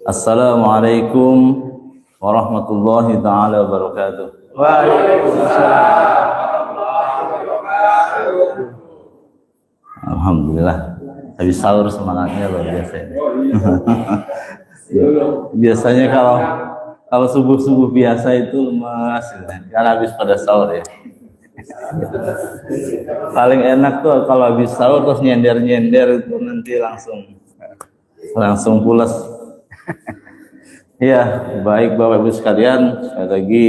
Assalamualaikum warahmatullahi taala wabarakatuh. Waalaikumsalam. Alhamdulillah. Habis sahur semangatnya luar biasa ini. Biasanya kalau subuh biasa itu lemas, karena habis pada sahur ya. Paling enak tuh kalau habis sahur terus nyender itu nanti langsung pulas. Ya, baik Bapak Ibu sekalian, sekali lagi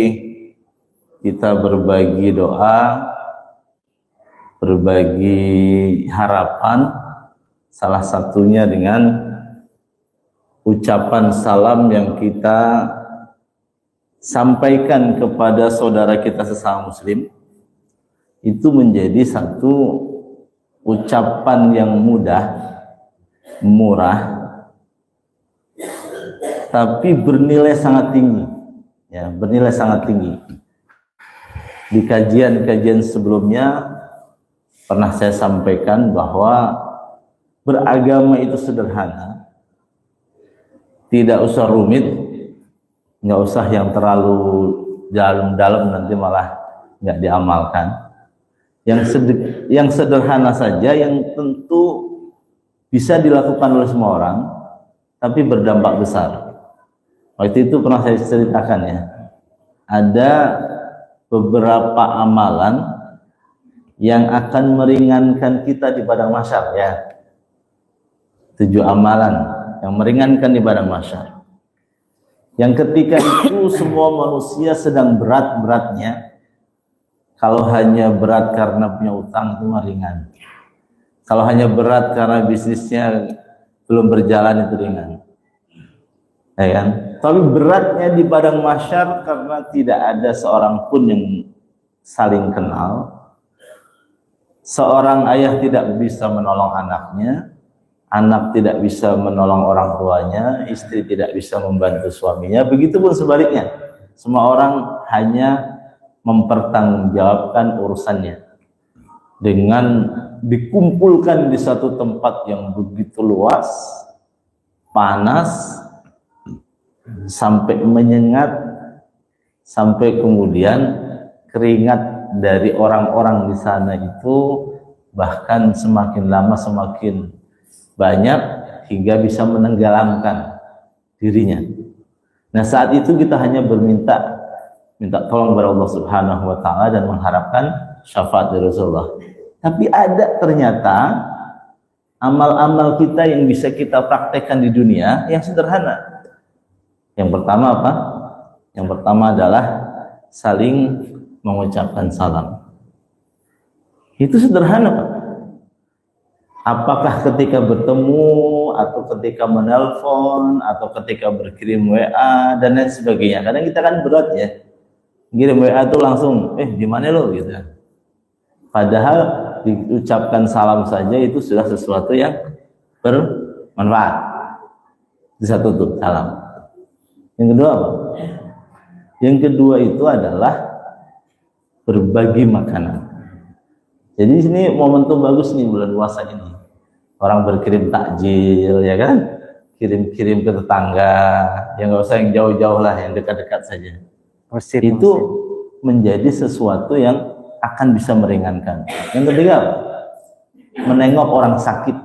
kita berbagi doa, berbagi harapan, salah satunya dengan ucapan salam yang kita sampaikan kepada saudara kita sesama muslim. Itu menjadi satu ucapan yang mudah, murah, tapi bernilai sangat tinggi. Ya, bernilai sangat tinggi. Di kajian-kajian sebelumnya pernah saya sampaikan bahwa beragama itu sederhana, tidak usah rumit, nggak usah yang terlalu dalam-dalam nanti malah nggak diamalkan. Yang sederhana saja, yang tentu bisa dilakukan oleh semua orang, tapi berdampak besar. Waktu itu pernah saya ceritakan ya, ada beberapa amalan yang akan meringankan kita di padang mahsyar ya. 7 amalan yang meringankan di padang mahsyar. Yang ketika itu semua manusia sedang berat-beratnya. Kalau hanya berat karena punya utang itu ringan. Kalau hanya berat karena bisnisnya belum berjalan itu ringan. Ya kan? Tapi beratnya di padang mahsyar karena tidak ada seorang pun yang saling kenal. Seorang ayah tidak bisa menolong anaknya, anak tidak bisa menolong orang tuanya, istri tidak bisa membantu suaminya, begitupun sebaliknya. Semua orang hanya mempertanggungjawabkan urusannya dengan dikumpulkan di satu tempat yang begitu luas, panas, sampai menyengat, sampai kemudian keringat dari orang-orang di sana itu bahkan semakin lama semakin banyak hingga bisa menenggelamkan dirinya. Nah, saat itu kita hanya minta tolong kepada Allah Subhanahu wa taala dan mengharapkan syafaat dari Rasulullah. Tapi ada ternyata amal-amal kita yang bisa kita praktekkan di dunia yang sederhana. Yang pertama apa? Yang pertama adalah saling mengucapkan salam. Itu sederhana, Pak. Apakah ketika bertemu atau ketika menelpon atau ketika berkirim WA dan lain sebagainya. Kadang kita kan berat ya. Kirim WA itu langsung, di mana lo gitu. Padahal diucapkan salam saja itu sudah sesuatu yang bermanfaat. Itu satu tuh, salam. Yang kedua apa? Yang kedua itu adalah berbagi makanan. Jadi di sini momentum bagus nih bulan puasa ini. Orang berkirim takjil ya kan? Kirim-kirim ke tetangga, yang nggak usah yang jauh-jauh lah, yang dekat-dekat saja. Itu menjadi sesuatu yang akan bisa meringankan. Yang ketiga, menengok orang sakit.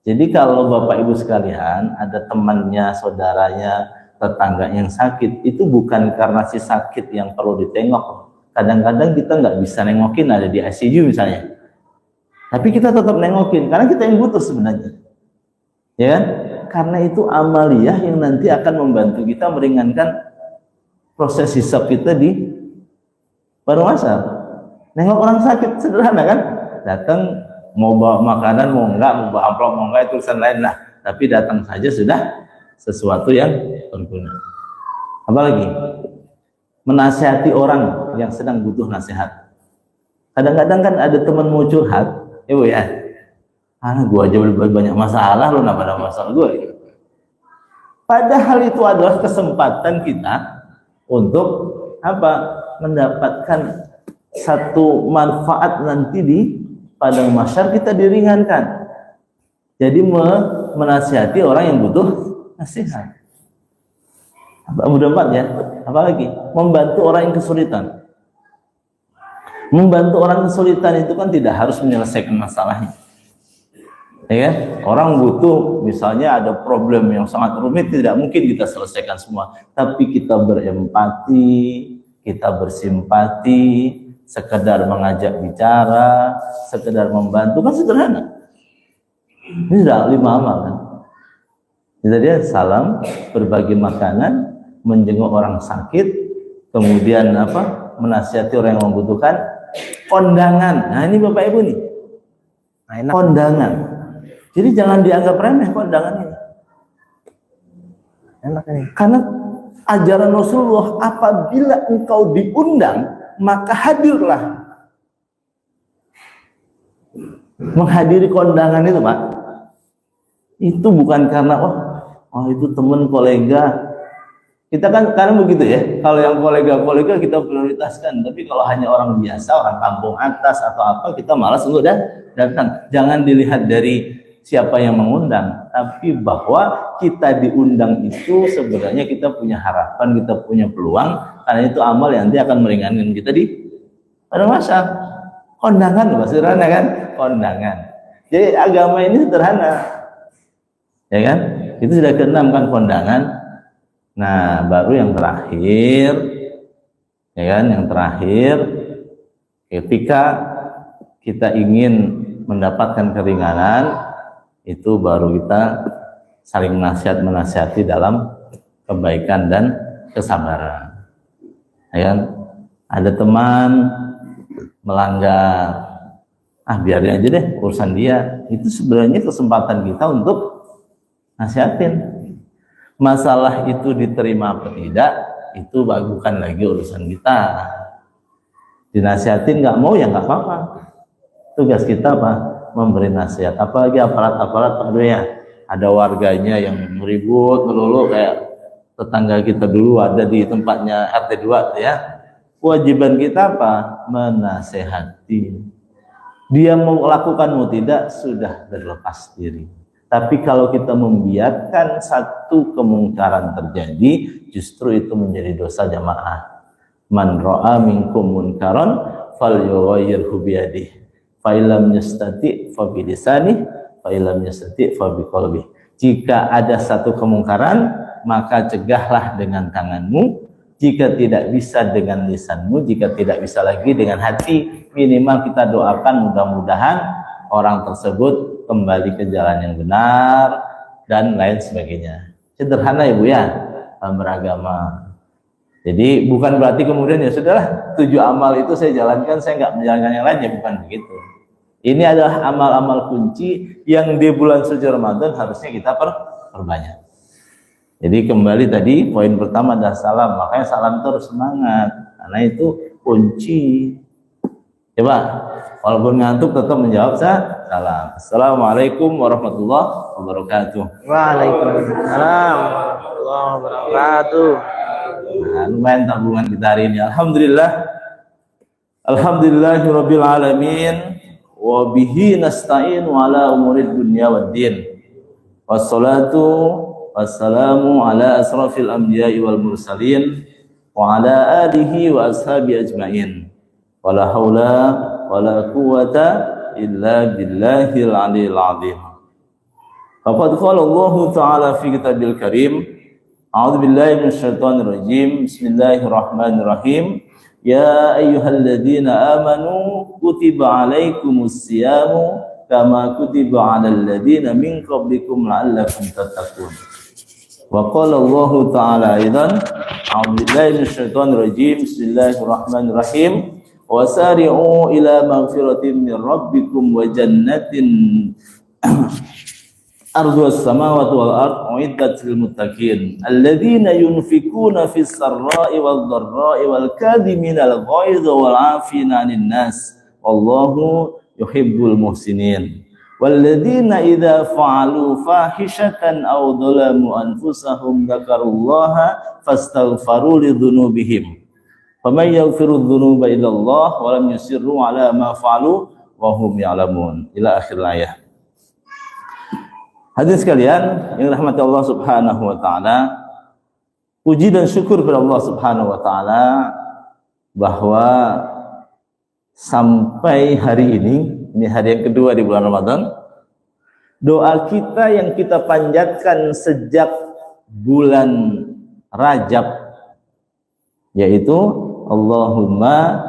Jadi kalau Bapak Ibu sekalian ada temannya, saudaranya, tetangga yang sakit, itu bukan karena si sakit yang perlu ditengok. Kadang-kadang kita nggak bisa nengokin, ada di ICU misalnya. Tapi kita tetap nengokin karena kita yang butuh sebenarnya. Ya kan? Karena itu amaliyah yang nanti akan membantu kita meringankan proses hisab kita di padang mahsyar. Nengok orang sakit sederhana kan? Datang mau bawa makanan mau enggak, mau bawa amplop mau enggak, itu urusan lain lah. Tapi datang saja sudah sesuatu yang berguna. Apalagi menasihati orang yang sedang butuh nasihat. Kadang-kadang kan ada teman mau curhat, gua aja banyak masalah, lu nambah masalah gua. Padahal itu adalah kesempatan kita untuk apa? Mendapatkan satu manfaat nanti di padang mahsyar, kita diringankan. Jadi menasihati orang yang butuh nasihat. Udah 4 ya. Apalagi membantu orang yang kesulitan. Membantu orang kesulitan itu kan tidak harus menyelesaikan masalahnya. Ya kan? Orang butuh, misalnya ada problem yang sangat rumit, tidak mungkin kita selesaikan semua. Tapi kita berempati, kita bersimpati, sekedar mengajak bicara, sekedar membantu, kan sederhana. Ini sudah 5 amal kan. Jadi dia salam, berbagi makanan, menjenguk orang sakit, kemudian apa? Menasihati orang yang membutuhkan, kondangan. Nah ini Bapak Ibu nih, kondangan. Jadi jangan dianggap remeh kondangan ini. Enak ini. Karena ajaran Rasulullah, apabila engkau diundang, maka hadirlah. Menghadiri kondangan itu Pak, itu bukan karena oh itu teman kolega. Kita kan karena begitu ya, kalau yang kolega-kolega kita prioritaskan, tapi kalau hanya orang biasa, orang kampung atas atau apa, kita malas untuk datang. Jangan dilihat dari siapa yang mengundang, tapi bahwa kita diundang itu sebenarnya kita punya harapan, kita punya peluang, karena itu amal yang nanti akan meringankan kita pada masa kondangan, sederhana kan? Kondangan. Jadi agama ini sederhana, ya kan? Itu sudah ke-6 kan, kondangan. Nah, baru yang terakhir, ya kan? Yang terakhir, ketika kita ingin mendapatkan keringanan, itu baru kita saling menasihati dalam kebaikan dan kesabaran. Ya kan? Ada teman melanggar, biarin aja deh urusan dia. Itu sebenarnya kesempatan kita untuk nasihatin. Masalah itu diterima atau tidak, itu bukan lagi urusan kita. Dinasihatin nggak mau ya nggak apa-apa. Tugas kita apa? Memberi nasihat. Apalagi aparat-aparat, aduh ya, ada warganya yang meribut melulu, kayak tetangga kita dulu ada di tempatnya RT 2 ya. Kewajiban kita apa? Menasehati. Dia mau lakukan mau tidak, sudah berlepas diri. Tapi kalau kita membiarkan satu kemungkaran terjadi, justru itu menjadi dosa jamaah. Man ra'a minkum munkaran falyughayyirhu biyadihi, fa illam yastati' fa bi lisanihi, fa illam yastati' fa bi qalbihi. Jika ada satu kemungkaran, maka cegahlah dengan tanganmu. Jika tidak bisa dengan lisanmu, jika tidak bisa lagi dengan hati, minimal kita doakan mudah-mudahan orang tersebut kembali ke jalan yang benar dan lain sebagainya. Sederhana Ibu ya, beragama. Jadi bukan berarti kemudian ya sudahlah 7 amal itu saya jalankan, saya nggak menjalankan yang lain, ya bukan begitu. Ini adalah amal-amal kunci yang di bulan suci Ramadan harusnya kita perbanyak. Jadi kembali tadi poin pertama adalah salam, makanya salam terus semangat, karena itu kunci. Coba walaupun ngantuk tetap menjawab salam. Assalamualaikum warahmatullahi wabarakatuh. Waalaikumsalam warahmatullahi wabarakatuh. Nah, lumayan tabungan kita hari ini. Alhamdulillah. Alhamdulillahirabbil alamin wa bihi nasta'inu ala umurid dunya waddin. Wassalatu wassalamu ala asrafil anbiya'i wal mursalin wa ala alihi wa ashabi ajmain. Wala haula wala quwwata illa billahil aliyil azim. Faqad qala Allah Ta'ala fi kitabil karim, a'udzu billahi minasyaitonir rajim, bismillahirrahmanirrahim. Ya ayyuhalladzina amanu kutiba alaikumus siyamu kama kutiba alal ladzina min qablikum la'allakum tattaqun. Wa qala Allah Ta'ala aidan, a'udzu billahi minasyaitonir rajim, bismillahirrahmanirrahim. Wasari'u ila maghfiratin min rabbikum wa jannatin ardhuha as-samawati wal ardu uiddat lil muttaqin alladzina yunfikuna fis sarra'i wal dharra'i wal kadhimina al ghaidha wal 'afina 'anil nas wallahu yuhibbul muhsinin walladzina idza fa'alu fahishatan aw dhalamu anfusahum dzakarullaha fastaghfaru lidhunubihim faman yaghfiru dzunuba illa Allah wa lam yusirru ala ma fa'alu wa hum ya'lamun. Ila akhir ayat. Hadirin sekalian yang dirahmati Allah Subhanahu wa taala, puji dan syukur kepada Allah Subhanahu wa taala bahwa sampai hari ini hari yang kedua di bulan Ramadan, doa kita yang kita panjatkan sejak bulan Rajab yaitu Allahumma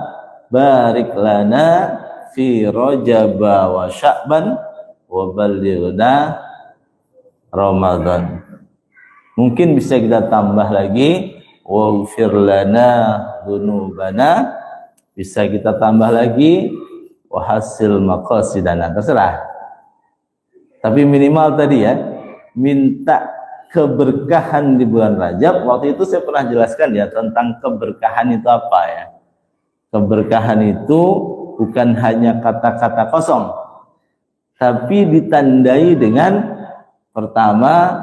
barik lana fi Rajab wa Sya'ban wa ballighna Ramadan. Mungkin bisa kita tambah lagi waghfir lana dzunubana, bisa kita tambah lagi wa hasil maqasidana, terserah. Tapi minimal tadi ya, minta keberkahan di bulan Rajab. Waktu itu saya pernah jelaskan ya tentang keberkahan itu apa ya. Keberkahan itu bukan hanya kata-kata kosong, tapi ditandai dengan pertama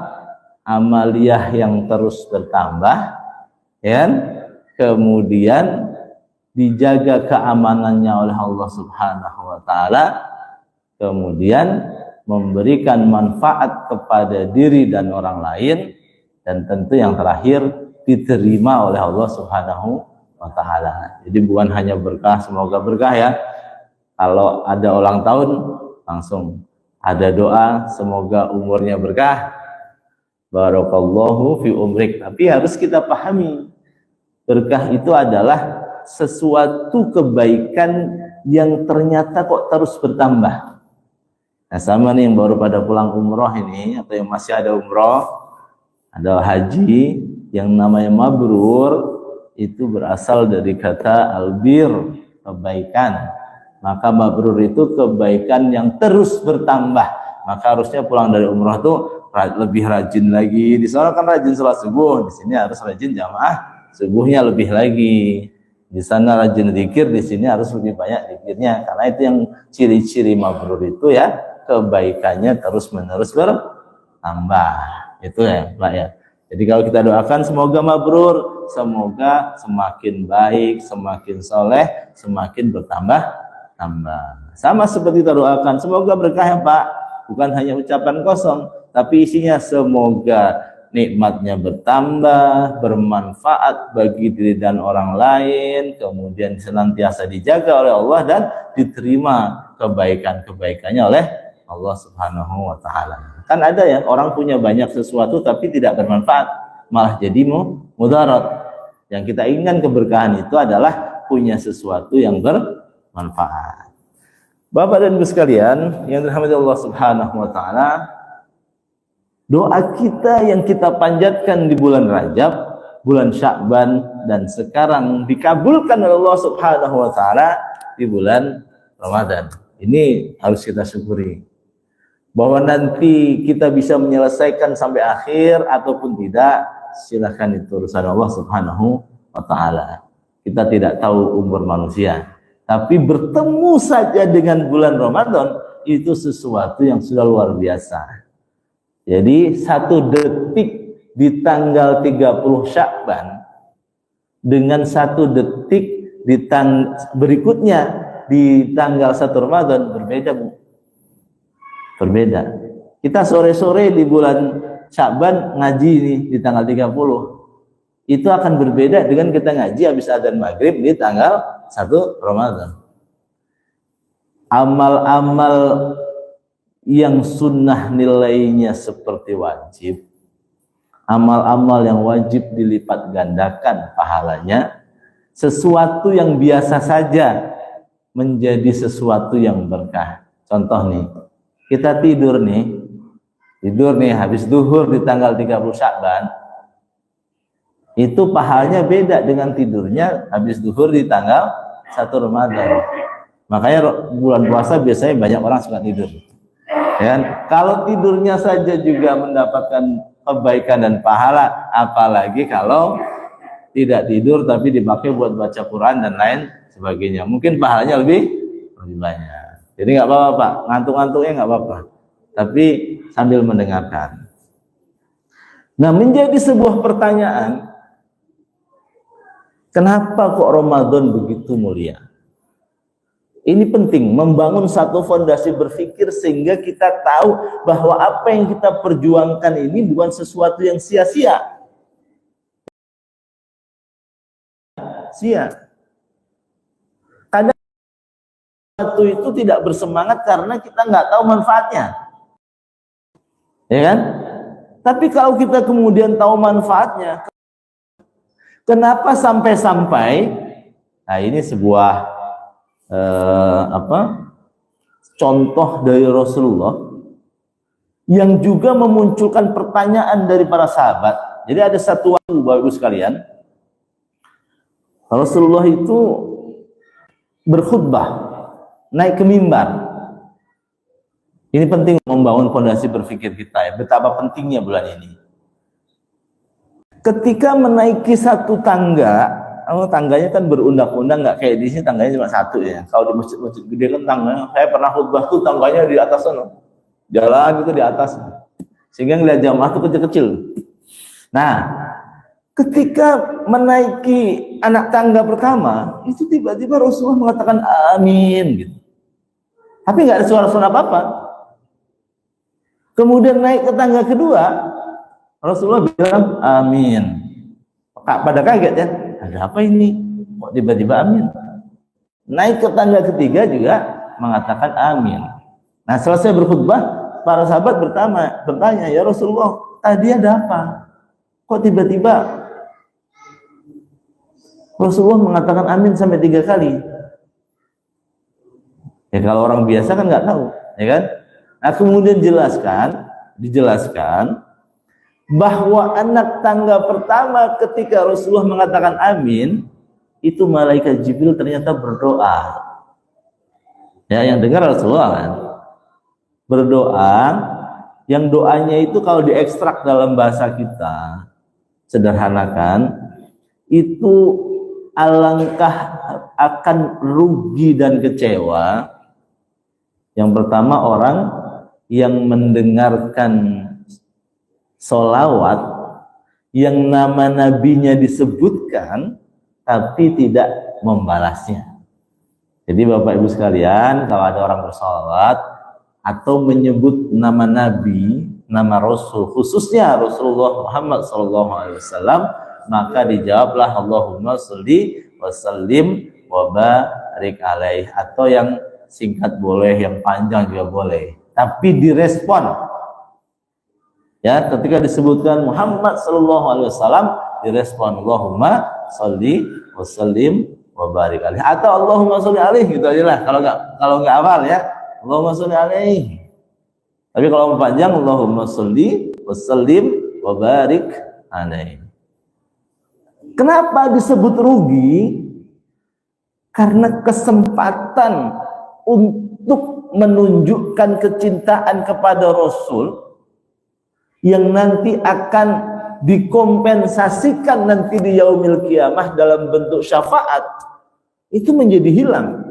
amaliyah yang terus bertambah, ya, kemudian dijaga keamanannya oleh Allah Subhanahu wa taala, kemudian memberikan manfaat kepada diri dan orang lain, dan tentu yang terakhir diterima oleh Allah Subhanahu wa taala. Jadi bukan hanya berkah, semoga berkah ya. Kalau ada ulang tahun langsung ada doa semoga umurnya berkah, barakallahu fi umrik. Tapi harus kita pahami, berkah itu adalah sesuatu kebaikan yang ternyata kok terus bertambah. Nah, sama nih yang baru pada pulang umroh ini, atau yang masih ada umroh, ada haji, yang namanya mabrur, itu berasal dari kata albir, kebaikan. Maka mabrur itu kebaikan yang terus bertambah. Maka harusnya pulang dari umroh itu lebih rajin lagi. Di sana kan rajin sholat subuh, di sini harus rajin jamaah subuhnya lebih lagi. Di sana rajin zikir, di sini harus lebih banyak zikirnya. Karena itu yang ciri-ciri mabrur itu ya, kebaikannya terus menerus bertambah. Itu ya Pak ya. Jadi kalau kita doakan semoga mabrur, semoga semakin baik, semakin soleh, semakin bertambah-tambah. Sama seperti kita doakan semoga berkah ya Pak, bukan hanya ucapan kosong, tapi isinya semoga nikmatnya bertambah, bermanfaat bagi diri dan orang lain, kemudian senantiasa dijaga oleh Allah dan diterima kebaikan-kebaikannya oleh Allah Subhanahu wa taala. Kan ada ya orang punya banyak sesuatu tapi tidak bermanfaat, malah jadi mudarat. Yang kita inginkan keberkahan itu adalah punya sesuatu yang bermanfaat. Bapak dan Ibu sekalian yang dirahmati Allah Subhanahu wa taala, doa kita yang kita panjatkan di bulan Rajab, bulan Sya'ban, dan sekarang dikabulkan oleh Allah Subhanahu wa taala di bulan Ramadan. Ini harus kita syukuri. Bahwa nanti kita bisa menyelesaikan sampai akhir ataupun tidak, silakan itu urusan Allah Subhanahu wa taala. Kita tidak tahu umur manusia, tapi bertemu saja dengan bulan Ramadan itu sesuatu yang sudah luar biasa. Jadi 1 detik di tanggal 30 Sya'ban dengan 1 detik di berikutnya di tanggal 1 Ramadan berbeda, Bu. Berbeda. Kita sore-sore di bulan Sya'ban ngaji nih di tanggal 30. Itu akan berbeda dengan kita ngaji habis adzan maghrib di tanggal 1 Ramadan. Amal-amal yang sunnah nilainya seperti wajib, amal-amal yang wajib dilipat gandakan pahalanya, sesuatu yang biasa saja menjadi sesuatu yang berkah. Contoh nih, kita tidur nih habis duhur di tanggal 30 Sya'ban, itu pahalanya beda dengan tidurnya habis duhur di tanggal 1 Ramadan. Makanya bulan puasa biasanya banyak orang suka tidur. Ya, kalau tidurnya saja juga mendapatkan kebaikan dan pahala, apalagi kalau tidak tidur tapi dipakai buat baca Quran dan lain sebagainya. Mungkin pahalanya lebih banyak. Jadi nggak apa-apa Pak, ngantuk-ngantuknya nggak apa-apa, tapi sambil mendengarkan. Nah, menjadi sebuah pertanyaan, kenapa kok Ramadan begitu mulia? Ini penting, membangun satu fondasi berpikir sehingga kita tahu bahwa apa yang kita perjuangkan ini bukan sesuatu yang sia-sia. sia. Kadang sesuatu itu tidak bersemangat karena kita nggak tahu manfaatnya, ya kan? Tapi kalau kita kemudian tahu manfaatnya, kenapa sampai-sampai? Nah, ini sebuah contoh dari Rasulullah yang juga memunculkan pertanyaan dari para sahabat. Jadi ada satu waktu, Bapak Ibu sekalian, Rasulullah itu berkhutbah, naik ke mimbar. Ini penting membangun fondasi berpikir kita ya, betapa pentingnya bulan ini. Ketika menaiki satu tangga, tangganya kan berundang-undang, nggak kayak di sini tangganya cuma satu ya. Kalau di masjid-masjid gede kan tangganya, saya pernah khutbah tuh tangganya di atas sana, jalan itu di atas, sehingga ngeliat jamaah tuh kecil-kecil. Nah, ketika menaiki anak tangga pertama, itu tiba-tiba Rasulullah mengatakan amin gitu. Tapi nggak ada suara-suara apa-apa. Kemudian naik ke tangga kedua, Rasulullah bilang amin. Pada kaget ya. Ada apa ini? Kok tiba-tiba amin? Naik ke tangga ketiga juga mengatakan amin. Nah, selesai berkhutbah, para sahabat bertanya, ya Rasulullah, tadi ada apa? Kok tiba-tiba Rasulullah mengatakan amin sampai 3 kali? Ya kalau orang biasa kan nggak tahu, ya kan? Nah, kemudian dijelaskan bahwa anak tangga pertama ketika Rasulullah mengatakan amin, itu malaikat Jibril ternyata berdoa. Ya, yang dengar Rasulullah kan berdoa, yang doanya itu kalau diekstrak dalam bahasa kita, sederhanakan, itu alangkah akan rugi dan kecewa. Yang pertama, orang yang mendengarkan sholawat yang nama nabinya disebutkan tapi tidak membalasnya. Jadi Bapak Ibu sekalian, kalau ada orang bersholawat atau menyebut nama nabi, nama rasul, khususnya Rasulullah Muhammad SAW, maka dijawablah Allahumma sholli wa sallim wa barik alaih, atau yang singkat boleh, yang panjang juga boleh, tapi direspon. Ya, ketika disebutkan Muhammad sallallahu alaihi wasallam, direspon Allahumma sholli wa sallim wa barik alaihi, atau Allahumma sholli alaihi, gitu aja lah. Kalau nggak hafal ya, Allahumma sholli alaihi. Tapi kalau panjang, Allahumma sholli wa sallim wa barik alaihi. Kenapa disebut rugi? Karena kesempatan untuk menunjukkan kecintaan kepada Rasul yang nanti akan dikompensasikan nanti di yaumil kiamah dalam bentuk syafaat, itu menjadi hilang.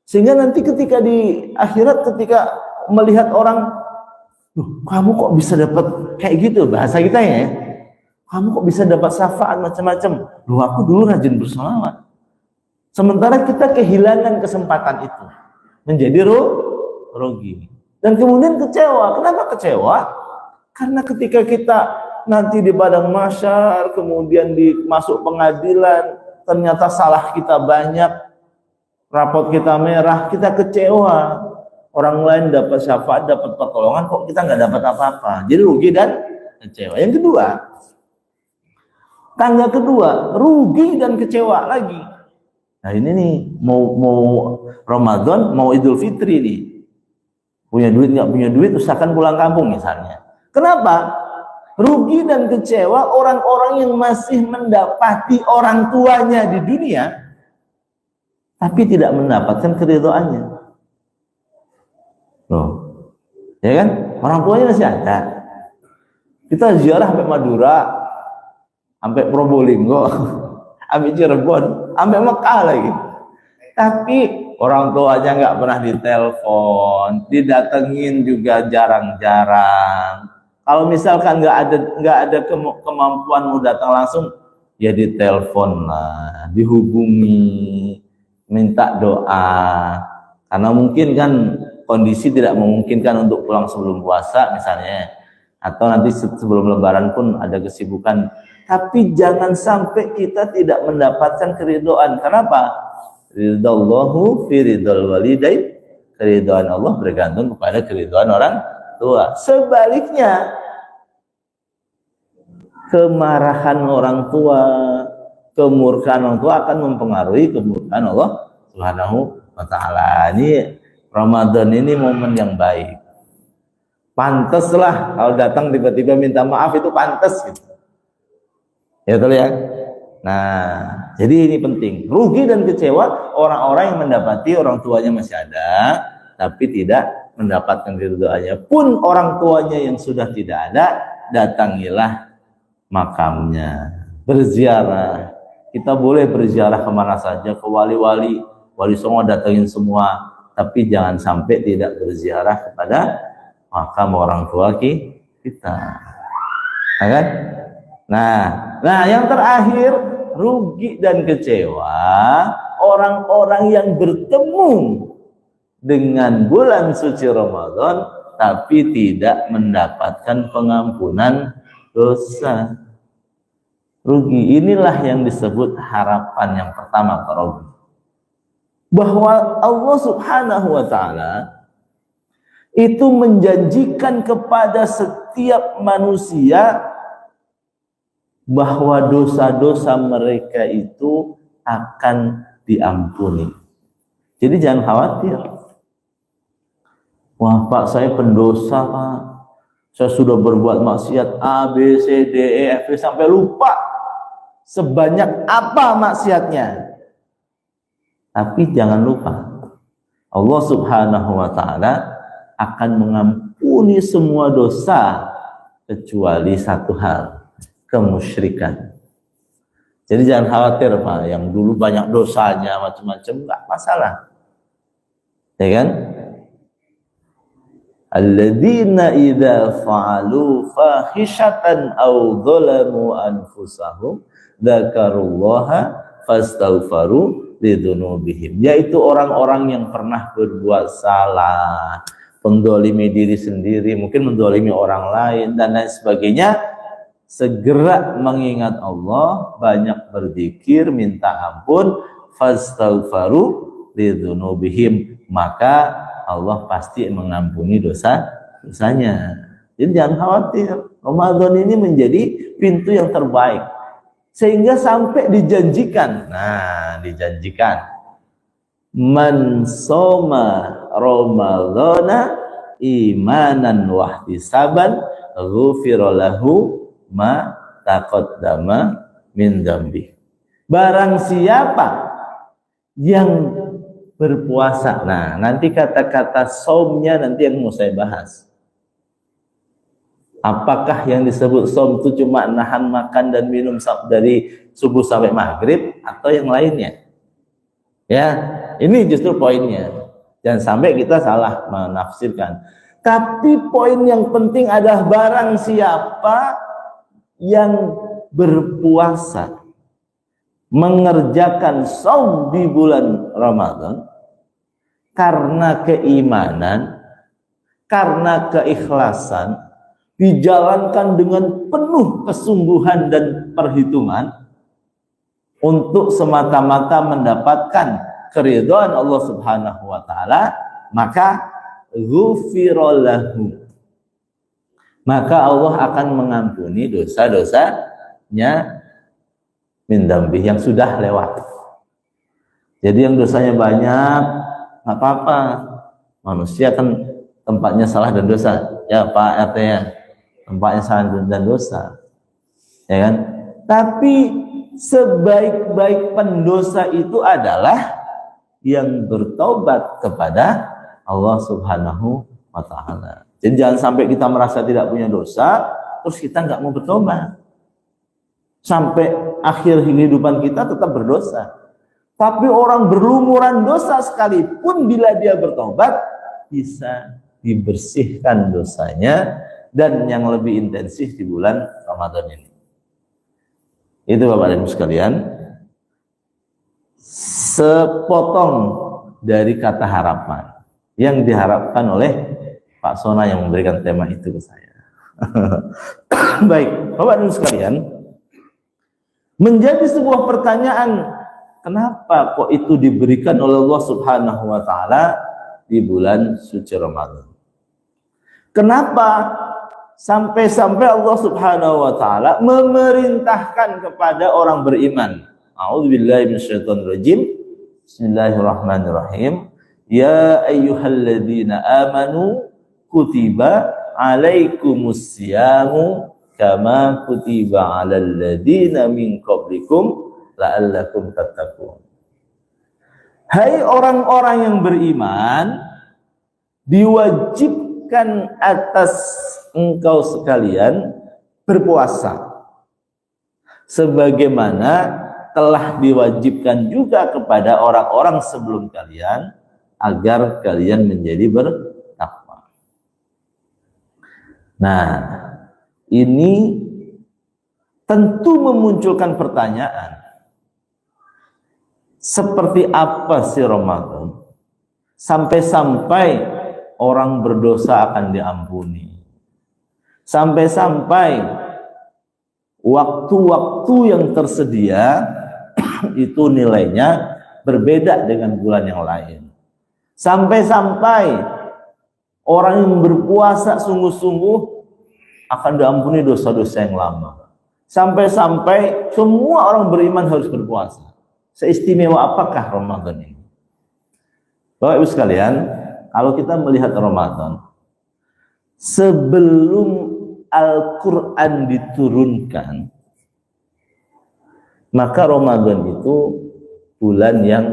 Sehingga nanti ketika di akhirat, ketika melihat orang, kamu kok bisa dapat kayak gitu, bahasa kita ya, kamu kok bisa dapat syafaat macam-macam, aku dulu rajin berselawat. Sementara kita kehilangan kesempatan itu, menjadi rugi. Dan kemudian kecewa. Kenapa kecewa? Karena ketika kita nanti di padang mahsyar, kemudian masuk pengadilan, ternyata salah kita banyak, rapot kita merah, kita kecewa. Orang lain dapat syafaat, dapat pertolongan, kok kita nggak dapat apa-apa. Jadi rugi dan kecewa. Yang kedua, tangga kedua, rugi dan kecewa lagi. Nah ini nih, mau Ramadan, mau Idul Fitri nih. Punya duit, nggak punya duit, usahakan pulang kampung misalnya. Kenapa? Rugi dan kecewa orang-orang yang masih mendapati orang tuanya di dunia, tapi tidak mendapatkan keridhaannya. Loh, ya kan? Orang tuanya masih ada. Kita ziarah sampai Madura, sampai Probolinggo, sampai Cirebon, sampai Mekah lagi. Tapi orang tua aja nggak pernah ditelepon, didatengin juga jarang-jarang. Kalau misalkan nggak ada kemampuan mau datang langsung, ya ditelepon lah, dihubungi, minta doa. Karena mungkin kan kondisi tidak memungkinkan untuk pulang sebelum puasa misalnya. atau nanti sebelum lebaran pun ada kesibukan. Tapi jangan sampai kita tidak mendapatkan keridhaan. Kenapa? Ridallahu fi ridal walidain. Keridhaan Allah bergantung kepada keridhaan orang tua. Sebaliknya, kemarahan orang tua, kemurkaan orang tua akan mempengaruhi kemurkaan Allah Subhanahu wa ta'ala. Ini Ramadan ini momen yang baik. Pantaslah kalau datang tiba-tiba minta maaf, itu pantas gitu. Ya betul ya. Nah, jadi ini penting. Rugi dan kecewa orang-orang yang mendapati orang tuanya masih ada, tapi tidak mendapatkan keridhaannya. Pun orang tuanya yang sudah tidak ada, datangilah makamnya, berziarah. Kita boleh berziarah kemana saja, ke wali-wali, wali songo datangin semua, tapi jangan sampai tidak berziarah kepada makam orang tua kita. Nah, kan? Nah, yang terakhir, rugi dan kecewa orang-orang yang bertemu dengan bulan suci Ramadan tapi tidak mendapatkan pengampunan dosa. Rugi. Inilah yang disebut harapan yang pertama, Pak Robi. Bahwa Allah Subhanahu wa ta'ala itu menjanjikan kepada setiap manusia bahwa dosa-dosa mereka itu akan diampuni. Jadi jangan khawatir. Wah Pak, saya pendosa Pak. Saya sudah berbuat maksiat A, B, C, D, E, F, sampai lupa sebanyak apa maksiatnya. Tapi jangan lupa, Allah Subhanahu wa ta'ala akan mengampuni semua dosa kecuali satu hal, kemusyrikan. Jadi jangan khawatir Pak, yang dulu banyak dosanya macam-macam, enggak masalah. Ya kan? Alladzina idza fa'alu fahishatan aw dzalamu anfusahum dzakarullaha fastaghfaru lidzunubihim. Yaitu orang-orang yang pernah berbuat salah, mendolimi diri sendiri, mungkin mendolimi orang lain dan lain sebagainya, segera mengingat Allah, banyak berzikir, minta ampun, fastaghfaru lidzunubihim, maka Allah pasti mengampuni dosanya. Jadi jangan khawatir, Ramadan ini menjadi pintu yang terbaik sehingga sampai dijanjikan. Nah, dijanjikan man soma Ramadhana imanan wahtisaban ghufira lahu ma taqaddama min dzambi. Barang siapa yang berpuasa. Nah, nanti kata-kata saumnya nanti yang mau saya bahas. Apakah yang disebut saum itu cuma nahan makan dan minum dari subuh sampai maghrib atau yang lainnya? Ya, ini justru poinnya. Jangan sampai kita salah menafsirkan. Tapi poin yang penting adalah barang siapa yang berpuasa, mengerjakan saum di bulan Ramadan karena keimanan, karena keikhlasan, dijalankan dengan penuh kesungguhan dan perhitungan untuk semata-mata mendapatkan keridhaan Allah Subhanahu wa ta'ala, maka ghufira lahu, maka Allah akan mengampuni dosa-dosanya min dzambi yang sudah lewat. Jadi yang dosanya banyak nggak apa-apa, manusia kan tempatnya salah dan dosa ya Pak RT ya, tempatnya salah dan dosa ya kan. Tapi sebaik-baik pendosa itu adalah yang bertobat kepada Allah Subhanahu wa ta'ala. Jadi jangan sampai kita merasa tidak punya dosa terus kita nggak mau bertobat, sampai akhir kehidupan kita tetap berdosa. Tapi orang berlumuran dosa sekalipun bila dia bertobat bisa dibersihkan dosanya, dan yang lebih intensif di bulan Ramadan ini. Itu Bapak dan Ibu sekalian, sepotong dari kata harapan yang diharapkan oleh Pak Sona yang memberikan tema itu ke saya. Baik, Bapak dan sekalian, menjadi sebuah pertanyaan, kenapa kok itu diberikan oleh Allah Subhanahu wa taala di bulan suci Ramadan? Kenapa sampai-sampai Allah Subhanahu wa taala memerintahkan kepada orang beriman? A'udzubillahi minasyaitonirrajim. Bismillahirrahmanirrahim. Ya ayyuhalladzina amanu kutiba alaikumusyamu kama kutiba alal ladzina min qablikum la'allakum tattaqun. Hai orang-orang yang beriman, diwajibkan atas engkau sekalian berpuasa sebagaimana telah diwajibkan juga kepada orang-orang sebelum kalian agar kalian menjadi bertakwa. Nah, ini tentu memunculkan pertanyaan, seperti apa sih Ramadan sampai-sampai orang berdosa akan diampuni, sampai-sampai waktu-waktu yang tersedia itu nilainya berbeda dengan bulan yang lain, sampai-sampai orang yang berpuasa sungguh-sungguh akan diampuni dosa-dosa yang lama, sampai-sampai semua orang beriman harus berpuasa. Seistimewa apakah Ramadan ini? Bapak Ibu sekalian, kalau kita melihat Ramadan, sebelum Al-Quran diturunkan, maka Ramadan itu bulan yang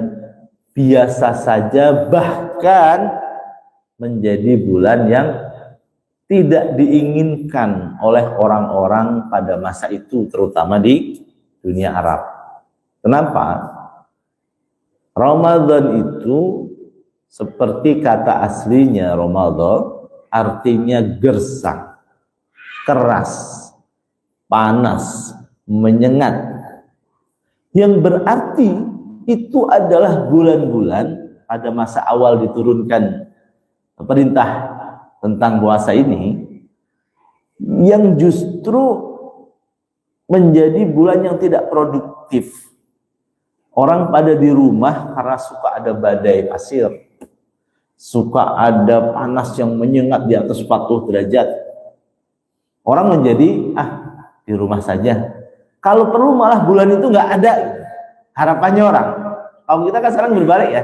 biasa saja, bahkan menjadi bulan yang tidak diinginkan oleh orang-orang pada masa itu, terutama di dunia Arab. Kenapa? Ramadan itu seperti kata aslinya Ramadan, artinya gersang, keras, panas, menyengat. Yang berarti itu adalah bulan-bulan pada masa awal diturunkan perintah tentang puasa ini, yang justru menjadi bulan yang tidak produktif. Orang pada di rumah karena suka ada badai pasir, suka ada panas yang menyengat di atas 40 derajat. Orang menjadi di rumah saja. Kalau perlu malah bulan itu nggak ada harapannya orang. Kalau kita kan sekarang berbalik ya,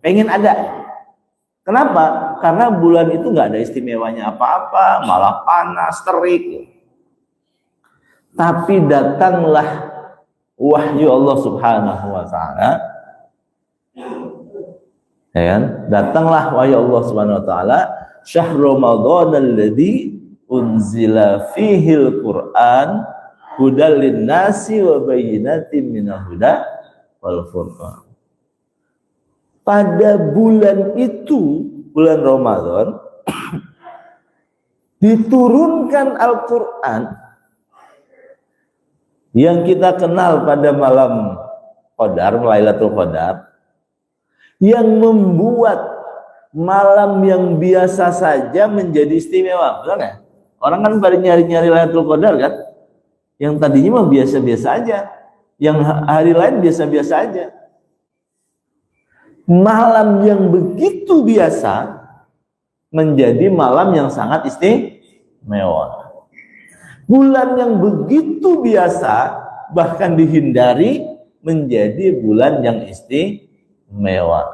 pengen ada. Kenapa? Karena bulan itu nggak ada istimewanya apa-apa, malah panas, terik. Tapi datanglah wahyu Allah Subhanahu wa taala. Ya kan? Datanglah wahyu Allah Subhanahu wa taala, syahrul ramadan alladzi unzila fihil Qur'an hudal linnasi wa bayyinatin minal huda wal furqan. Pada bulan itu, bulan Ramadan, diturunkan Al-Qur'an yang kita kenal pada malam Qadar, Lailatul Qadar, yang membuat malam yang biasa saja menjadi istimewa, betul nggak? Orang kan pada nyari-nyari Lailatul Qadar kan, yang tadinya mah biasa-biasa aja, yang hari lain biasa-biasa aja. Malam yang begitu biasa menjadi malam yang sangat istimewa. Bulan yang begitu biasa bahkan dihindari menjadi bulan yang istimewa.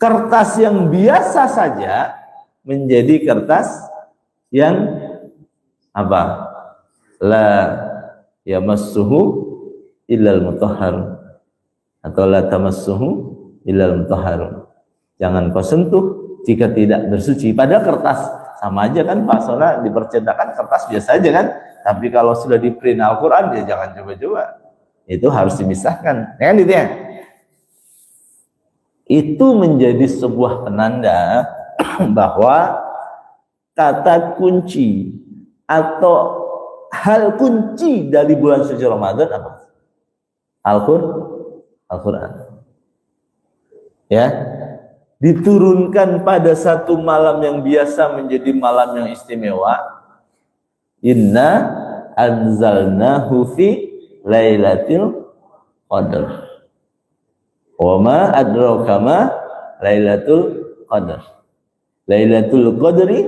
Kertas yang biasa saja menjadi kertas yang apa? La yamassuhu illal mutahhar, atau la tamassuhu illal mutahhar. Jangan kau sentuh jika tidak bersuci. Padahal kertas sama aja kan Pak, soalnya dipercetakan kertas biasa aja kan. Tapi kalau sudah di print Al-Quran, ya jangan coba-coba. Itu harus dimisahkan, ya kan gitu ya. Itu menjadi sebuah penanda bahwa kata kunci atau hal kunci dari bulan suci Ramadan apa? Al-Quran. Ya, diturunkan pada satu malam yang biasa menjadi malam yang istimewa, Inna anzalnahu fi lailatul qadar. Wa ma adraka ma lailatul qadar. Lailatul qadri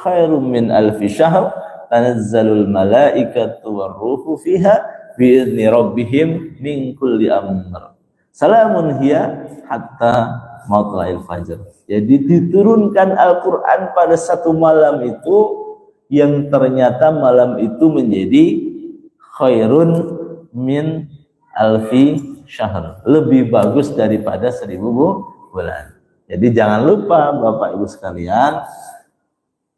khairum min alfi syahr, tanazzalul malaikatu warruhu fiha bi'izni rabbihim min kulli amr. Salamun hiya hatta matla'il fajr. Jadi diturunkan Al-Qur'an pada satu malam itu yang ternyata malam itu menjadi khairun min alfi syahr, lebih bagus daripada 1000 bulan. Jadi jangan lupa Bapak Ibu sekalian,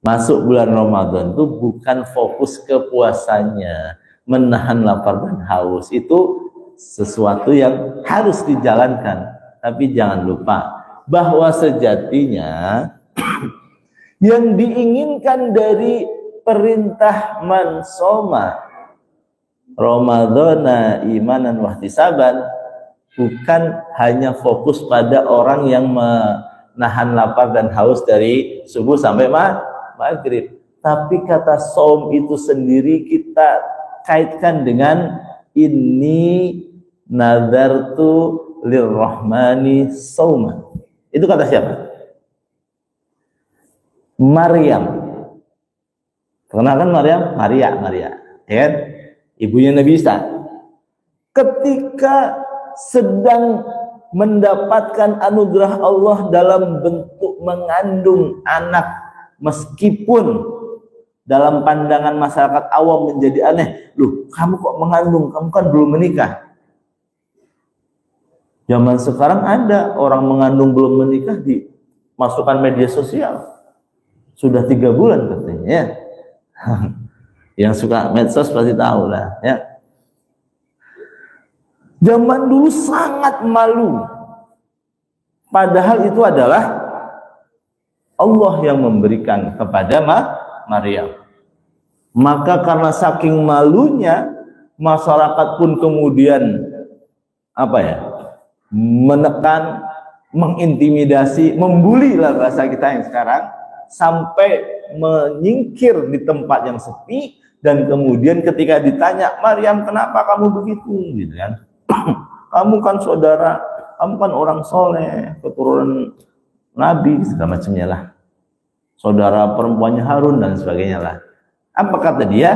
masuk bulan Ramadan itu bukan fokus ke puasanya, menahan lapar dan haus, itu sesuatu yang harus dijalankan. Tapi jangan lupa bahwa sejatinya yang diinginkan dari perintah man soma Ramadhana imanan wahtisaban bukan hanya fokus pada orang yang menahan lapar dan haus dari subuh sampai maghrib, tapi kata saum itu sendiri kita kaitkan dengan inni nadartu lirrahmani sauman. Itu kata siapa? Maryam. Kenal kan Maryam? Maria, ya kan? Ibunya Nabi Isa. Ketika sedang mendapatkan anugerah Allah dalam bentuk mengandung anak, meskipun dalam pandangan masyarakat awam menjadi aneh, loh kamu kok mengandung, kamu kan belum menikah. Zaman sekarang ada orang mengandung belum menikah dimasukkan media sosial, sudah 3 bulan katanya ya. Yang suka medsos pasti tahu lah ya. Zaman dulu sangat malu, padahal itu adalah Allah yang memberikan kepada Maryam. Maka karena saking malunya, masyarakat pun kemudian menekan, mengintimidasi, membuli lah bahasa kita yang sekarang, sampai menyingkir di tempat yang sepi. Dan kemudian ketika ditanya, Maryam kenapa kamu begitu, gitu kan? Kamu kan saudara, kamu kan orang soleh, keturunan Nabi, segala macamnya lah, saudara perempuannya Harun dan sebagainya lah. Apa kata dia?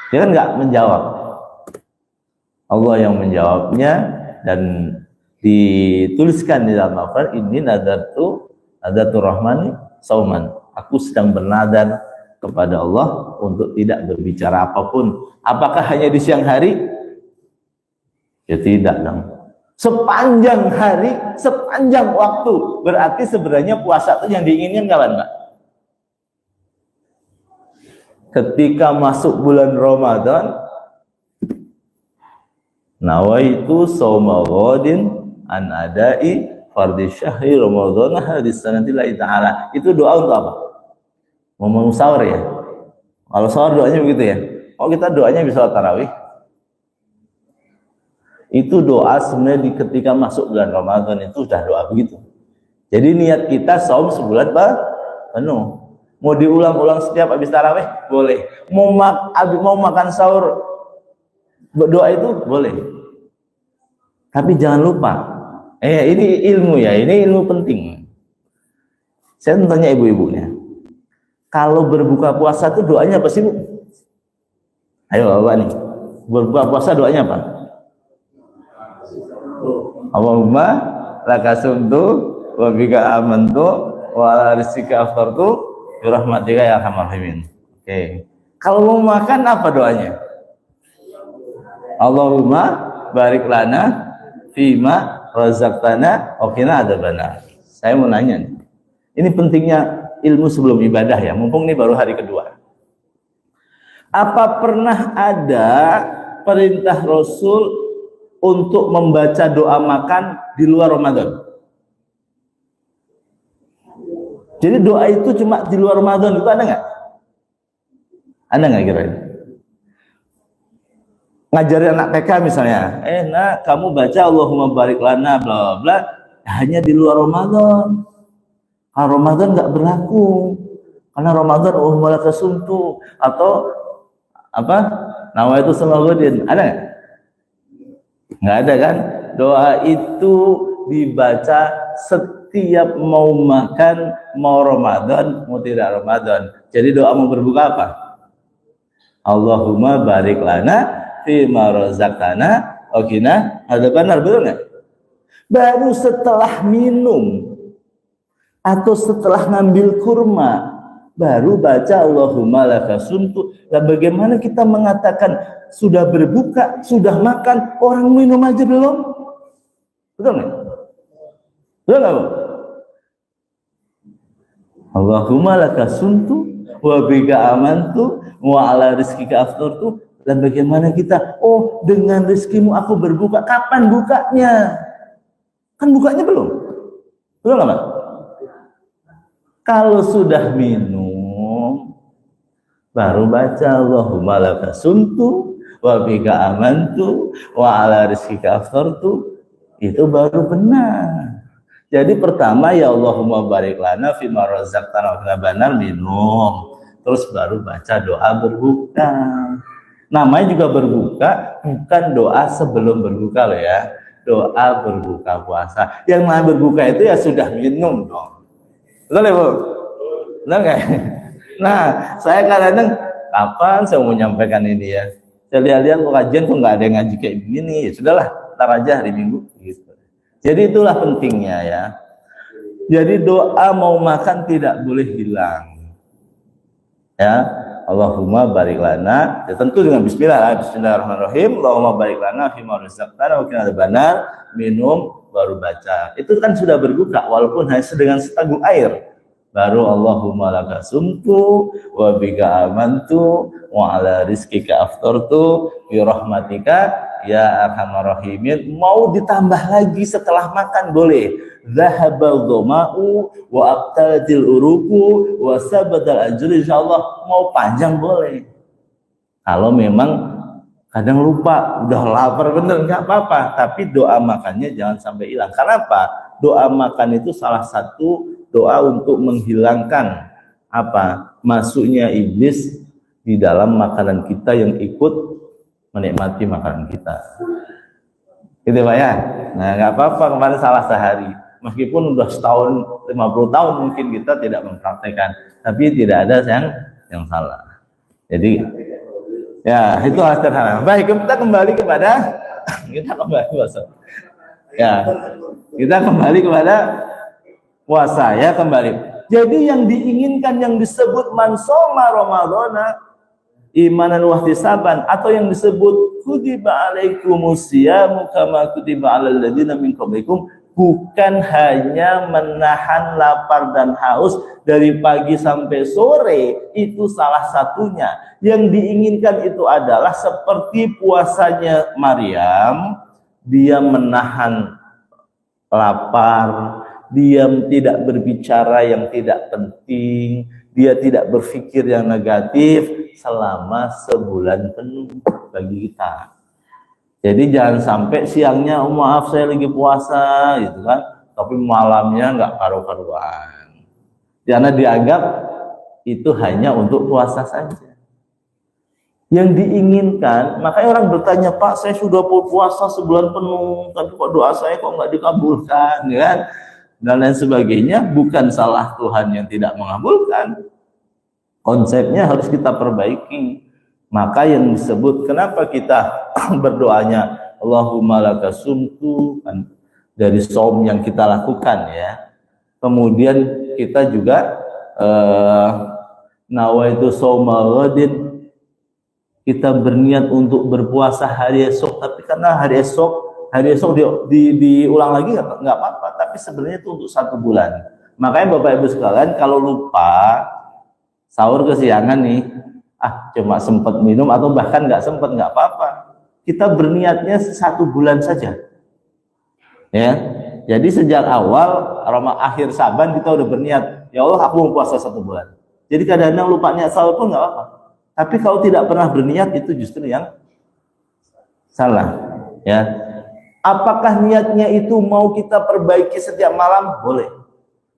Dia kan nggak menjawab. Allah yang menjawabnya, dan dituliskan di dalam Al-Quran, ini nadartu rahmani sauman. Aku sedang bernadar kepada Allah untuk tidak berbicara apapun. Apakah hanya di siang hari? Ya tidak dong. Sepanjang hari, sepanjang waktu. Berarti sebenarnya puasa itu yang diinginkan kapan, Pak? Ketika masuk bulan Ramadan, nawaitu shauma ghadin an adai fardhi syahri Ramadan hadis sanatillahi ta'ala. Itu doa untuk apa? Ngomong sahur ya. Kalau sahur doanya begitu ya. Oh kita doanya bisa tarawih. Itu doa sebenarnya ketika masuk bulan Ramadan itu sudah doa begitu. Jadi niat kita saum sebulan penuh. Mau diulang-ulang setiap habis tarawih boleh. Mau makan sahur berdoa itu boleh. Tapi jangan lupa. Ini ilmu ya. Ini ilmu penting. Saya tanya ibu-ibunya. Kalau berbuka puasa itu doanya apa sih, Bu? Ayo Bapak nih. Berbuka puasa doanya apa? Allahumma lakasumtu wa bika amantu wa ala rizqika aftartu bi rahmatika ya arhamar rahimin. Oke. Kalau mau makan apa doanya? Allahumma barik lana fima razaqtana wa qina adzabannar. Saya mau nanya nih. Ini pentingnya ilmu sebelum ibadah ya, mumpung ini baru hari kedua. Apa pernah ada perintah Rasul untuk membaca doa makan di luar Ramadan? Jadi doa itu cuma di luar Ramadan, itu ada nggak? Ada nggak kira-kira? Ngajarin anak TK misalnya, nak kamu baca Allahumma barik lana bla bla, hanya di luar Ramadan. Kalau Ramadan nggak berlaku. Karena Ramadan malaka sumtu atau apa? Nawaitu Salahuddin. Ada nggak? Nggak ada kan? Doa itu dibaca setiap mau makan, mau Ramadan, mau tidak Ramadan. Jadi doa mau berbuka apa? Allahumma barik lana fima razaqtana wa qina adzabannar, betul nggak? Baru setelah minum atau setelah ngambil kurma baru baca Allahumma laka sumtu. Nah, bagaimana kita mengatakan sudah berbuka, sudah makan, orang minum aja belum? Betul nggak? Betul nggak, Bu? Allahumma laka sumtu wa bika amantu wa ala rizkika aftartu. Dan bagaimana kita, oh dengan rizkimu aku berbuka. Kapan bukanya? Kan bukanya belum. Betul nggak, Pak? Kalau sudah minum baru baca Allahumma laka sumtu wa bika amantu wa ala rizkika aftartu. Itu baru benar. Jadi pertama ya Allahumma barik lana fima razaqtana wa qina adzabannar, minum. Terus baru baca doa berbuka. Namanya juga berbuka, bukan doa sebelum berbuka loh ya. Doa berbuka puasa. Yang namanya berbuka itu ya sudah minum dong. Betul ya, Bu? Betul nggak? Nah, saya kadang-kadang kapan saya mau menyampaikan ini ya? Saya lihat-lihat kok kajian kok nggak ada yang ngaji kayak begini. Ya sudahlah, ntar aja hari Minggu gitu. Jadi itulah pentingnya ya. Jadi doa mau makan tidak boleh hilang. Ya, Allahumma barik lana. Ya tentu dengan bismillah. Bismillahirrahmanirrahim. Allahumma barik lana fima razaqtana wa qina adzabannar. Minum baru baca. Itu kan sudah berbuka walaupun hanya dengan seteguk air. Baru Allahumma laka sumtu wa bika amantu wa ala rizkika aftartu bi rahmatika ya arhamar rahimin. Mau ditambah lagi setelah makan boleh. Zahabal dhama'u wa aqtalatil uruku wa sabadal ajru, insyaallah. Mau panjang boleh. Kalau memang kadang lupa, udah lapar bener, nggak apa-apa. Tapi doa makannya jangan sampai hilang. Karena apa? Doa makan itu salah satu doa untuk menghilangkan apa? Masuknya iblis di dalam makanan kita yang ikut menikmati makanan kita. Gitu Pak ya? Nah nggak apa-apa kemarin salah sehari. Meskipun udah setahun, 50 tahun mungkin kita tidak mempraktekkan. Tapi tidak ada yang salah. Jadi ya itu sederhana. Baik, kita kembali kepada ya, kita kembali kepada puasa ya kembali. Jadi yang diinginkan yang disebut man shoma ramadhana imanan wa ihtisaban, atau yang disebut kutiba alaikumus syiyamu kama kutiba alal ladzina min qablikum, bukan hanya menahan lapar dan haus dari pagi sampai sore, itu salah satunya. Yang diinginkan itu adalah seperti puasanya Maryam, dia menahan lapar, dia tidak berbicara yang tidak penting, dia tidak berpikir yang negatif selama sebulan penuh bagi kita. Jadi jangan sampai siangnya, oh maaf saya lagi puasa gitu kan, tapi malamnya nggak karu-karuan. Karena dianggap itu hanya untuk puasa saja. Yang diinginkan, makanya orang bertanya, Pak saya sudah puasa sebulan penuh, tapi kok doa saya kok nggak dikabulkan, ya kan? Dan lain sebagainya. Bukan salah Tuhan yang tidak mengabulkan. Konsepnya harus kita perbaiki. Maka yang disebut, kenapa kita berdoanya Allahumma laka sumtu, kan, dari saum yang kita lakukan ya. Kemudian kita juga nawaitu shauma ghadin, kita berniat untuk berpuasa hari esok, tapi karena hari esok diulang lagi nggak apa-apa, tapi sebenarnya itu untuk 1 bulan. Makanya Bapak Ibu sekalian, kalau lupa sahur kesiangan nih, cuma sempat minum atau bahkan nggak sempat, nggak apa-apa. Kita berniatnya 1 bulan saja. Ya. Jadi sejak awal akhir Saban kita udah berniat, ya Allah aku mau puasa 1 bulan. Jadi kadang-kadang lupa niat sahur pun nggak apa-apa. Tapi kalau tidak pernah berniat itu justru yang salah. Ya. Apakah niatnya itu mau kita perbaiki setiap malam? Boleh.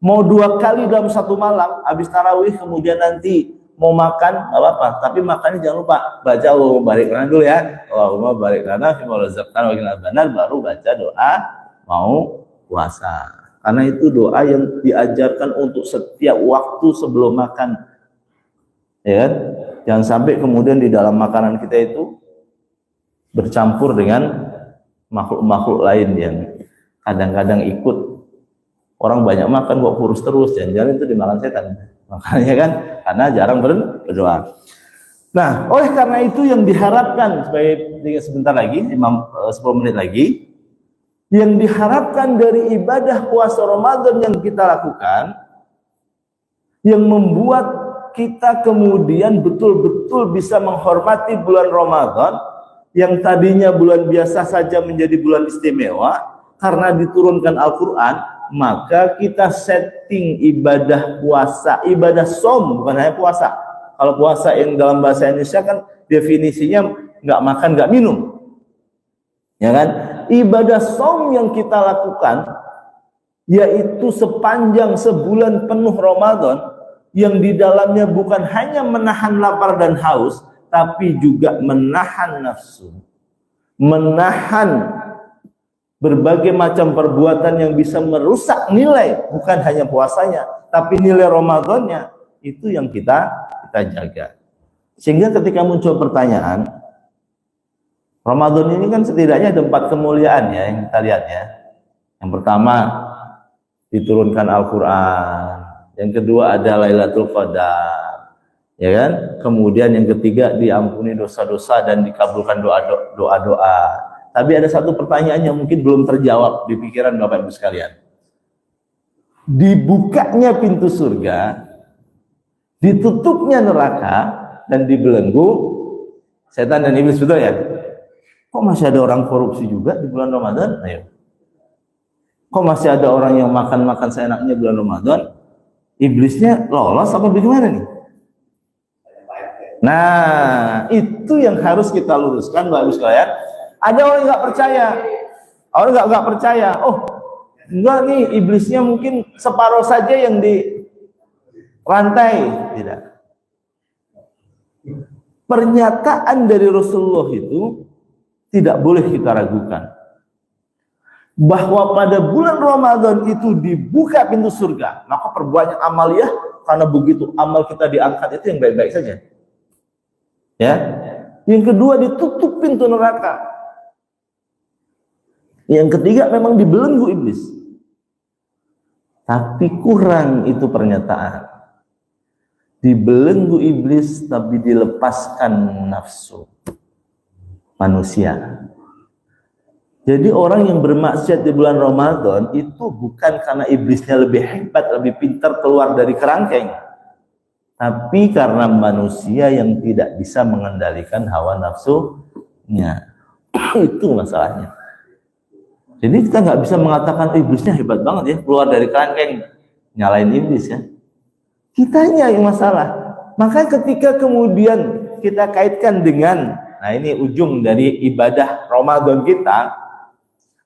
Mau 2 kali dalam satu malam, habis tarawih kemudian nanti mau makan, nggak apa-apa. Tapi makannya jangan lupa baca Allahumma barik lana dulu ya. Allahumma barik lana fima razaqtana wa qina adzabannar, baru baca doa mau puasa. Karena itu doa yang diajarkan untuk setiap waktu sebelum makan. Ya kan? Jangan sampai kemudian di dalam makanan kita itu bercampur dengan makhluk-makhluk lain yang kadang-kadang ikut. Orang banyak makan kok kurus terus, jangan-jangan itu dimakan setan. Makanya kan, karena jarang berdoa. Nah, oleh karena itu yang diharapkan, sebentar lagi, 10 menit lagi, yang diharapkan dari ibadah puasa Ramadan yang kita lakukan, yang membuat kita kemudian betul-betul bisa menghormati bulan Ramadan, yang tadinya bulan biasa saja menjadi bulan istimewa, karena diturunkan Al-Quran, maka kita setting ibadah puasa, ibadah som, bukan hanya puasa. Kalau puasa yang dalam bahasa Indonesia kan definisinya nggak makan, nggak minum, ya kan? Ibadah som yang kita lakukan, yaitu sepanjang sebulan penuh Ramadan, yang di dalamnya bukan hanya menahan lapar dan haus, tapi juga menahan nafsu, menahan berbagai macam perbuatan yang bisa merusak nilai, bukan hanya puasanya, tapi nilai Ramadannya, itu yang kita jaga. Sehingga ketika muncul pertanyaan, Ramadan ini kan setidaknya ada 4 kemuliaan ya yang kita lihat ya. Yang pertama, diturunkan Al-Quran. Yang kedua ada Lailatul Qadar, ya kan? Kemudian yang ketiga, diampuni dosa-dosa dan dikabulkan doa-doa. Tapi ada satu pertanyaan yang mungkin belum terjawab di pikiran Bapak Ibu sekalian. Dibukanya pintu surga, ditutupnya neraka, dan dibelenggu setan dan iblis, betul ya? Kok masih ada orang korupsi juga di bulan Ramadan? Ayo. Kok masih ada orang yang makan-makan seenaknya bulan Ramadan? Iblisnya lolos apa bagaimana nih? Nah, itu yang harus kita luruskan, Bapak Ibu sekalian. Ada orang nggak percaya, orang nggak percaya. Oh, enggak nih, iblisnya mungkin separuh saja yang di rantai. Tidak. Pernyataan dari Rasulullah itu tidak boleh kita ragukan. Bahwa pada bulan Ramadan itu dibuka pintu surga, maka perbuatan amaliyah, karena begitu amal kita diangkat itu yang baik-baik saja. Ya. Yang kedua, ditutup pintu neraka. Yang ketiga, memang dibelenggu iblis. Tapi kurang itu pernyataan. Dibelenggu iblis tapi dilepaskan nafsu manusia. Jadi orang yang bermaksiat di bulan Ramadan itu bukan karena iblisnya lebih hebat, lebih pintar keluar dari kerangkeng, tapi karena manusia yang tidak bisa mengendalikan hawa nafsunya. Itu masalahnya. Jadi kita nggak bisa mengatakan iblisnya hebat banget ya, keluar dari kerangkeng, nyalain iblis ya. Kitanya yang masalah. Maka ketika kemudian kita kaitkan dengan, nah ini ujung dari ibadah Ramadan kita,